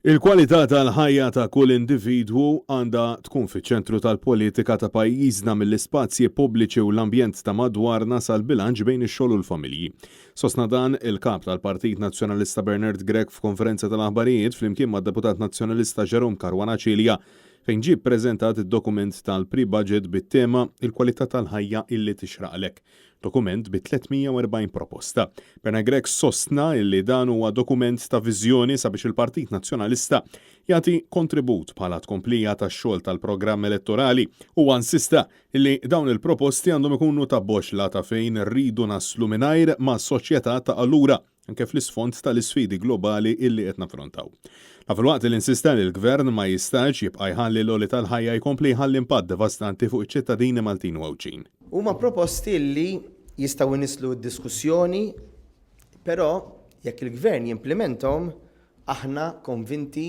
Il-kwalità tal-ħajja ta' kull individwu għandha tkun fiċ-ċentru tal-politika ta' pajjiżna mill-ispazji pubbliċi u l-ambjent ta' madwarna sal-bilanċ bejn ix-xogħol u l-familji. Sostna dan il-kap tal-Partit Nazzjonalista Bernard Gregg f'konferenza tal-aħbarijiet flimkien mad-Deputat Nazzjonalista Jerome Caruana Cilja fejn ġie ppreżentat id-dokument tal-pre-budget bit-tema Il-kwalità tal-ħajja illi tixraqlek. Dokument bi 340 proposta. Bernard Gregg sostna illi dan huwa dokument ta' viżjoni sabiex il-Partit Nazzjonalista jagħti kontribut bħala tkomplija tax-xogħol tal-programm elettorali u insista illi dawn il-proposti għandhom ikunu ta' boxla ta' fejn rridu naslu mingħajr ma' soċjetà ta' allura anke fl-isfond tal-isfidi globali illi qed naffrontaw. Fil-waqt li insista li l-Gvern ma jistax jibqa' jħalli l-għoli tal-ħajja jkompli jħalli impatt devastanti fuq iċ-ċittadini Maltin u Ewċin. Huma proposti li jistgħu nislu d-diskussjoni, però jekk il-Gvern jimplementhom aħna konvinti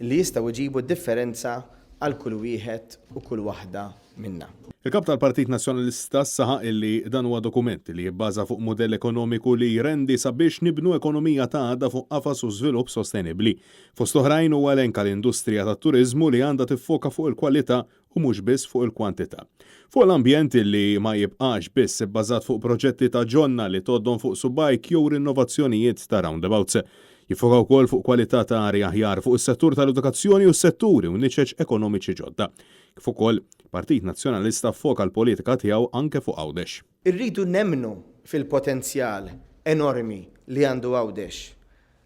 li jistgħu jġibu d-differenza għal kull wieħed u kull waħda minna. Il-kap tal-Partit Nazzjonalista saħaq illi dan huwa dokument li jibbaża fuq modell ekonomiku li jrendi sabiex nibnu ekonomija ta' għadha fuq qafas u żvilupp sostenibbli. Fost oħrajn huwa elenka l-industrija tat-turiżmu li għandha tiffoka fuq il-kwalità u mhux biss fuq il-kwantità. Fuq l-ambjent li ma jibqax biss ibbażat fuq proġetti ta' ġonna li toddhom fuq subajk jew innovazzjonijiet ta' roundabouts. Jiffoka wkoll fuq kwalità ta' arja aħjar fuq is-settur tal-edukazzjoni u s-setturi u niċeġ ekonomiċi ġodda. Kif ukoll Partit Nazzjonalista ffoka l-politika tiegħu anke fuq Għawdex. Irridu nemmnu fil-potenzjal enormi li għandu Għawdex.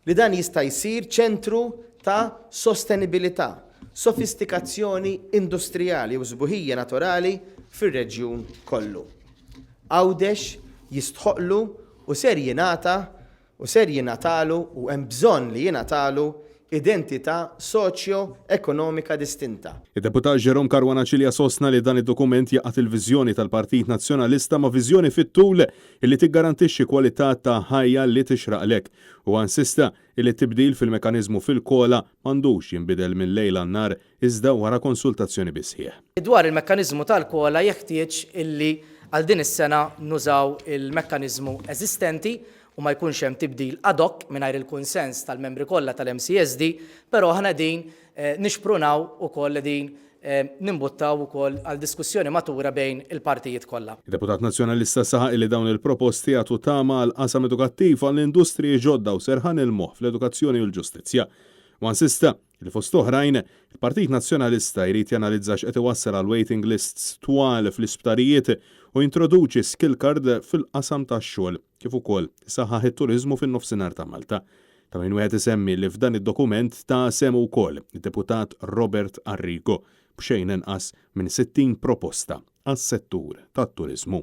Li dan jista' jsir ċentru ta' sostenibilità, sofistikazzjoni industrijali u żbuħija naturali fir-reġjun kollu. Għawdex jistħoqlu u ser jingħatalu u hemm bżonn li jingħatalu identità soċjo-ekonomika distinta. Il-Deputat Jerome Caruana Cilja sostna li dan id-dokument jaqgħat il-viżjoni tal-Partit Nazzjonalista ma' viżjoni fit-tul illi tiggarantixxi kwalità ta' ħajja li tixraqlek u insista illi tibdil fil-mekanizmu fil-kola m'għandux jinbidel minn lejl għan-nar iżda wara konsultazzjoni bisħieħ. Dwar il-mekkaniżmu tal-kola jeħtieġ illi għal din is-sena nużaw il-mekkaniżmu eżistenti u ma jkunx hemm tibdil ad hoc mingħajr il-kunsens tal-membri kollha tal-MCSD, però aħna din nixprunaw ukoll din nimbuttaw ukoll għal diskussjoni matura bejn il-partijiet kollha. Il-Deputat Nazzjonalista saħaq li dawn il-proposti għatu tama għal qasam edukattiv għall-industriji ġodda u serħan il-moħħ fl-edukazzjoni u l-ġustizzja. U insista li fost oħrajn il-Partit Nazzjonalista jrid janalizza x'qed iwassal għal waiting lists twal fl-isptarijiet u jintroduċi skill card fil-qasam tax-xogħol kif ukoll isaħħaħ it-turiżmu fin-nofsinhar ta' Malta. Ta' min wieħed isemmi li f'dan id-dokument ta' semu wkoll id-Deputat Robert Arrigo b'xejn inqas minn 60 proposta għas-settur tat-turiżmu.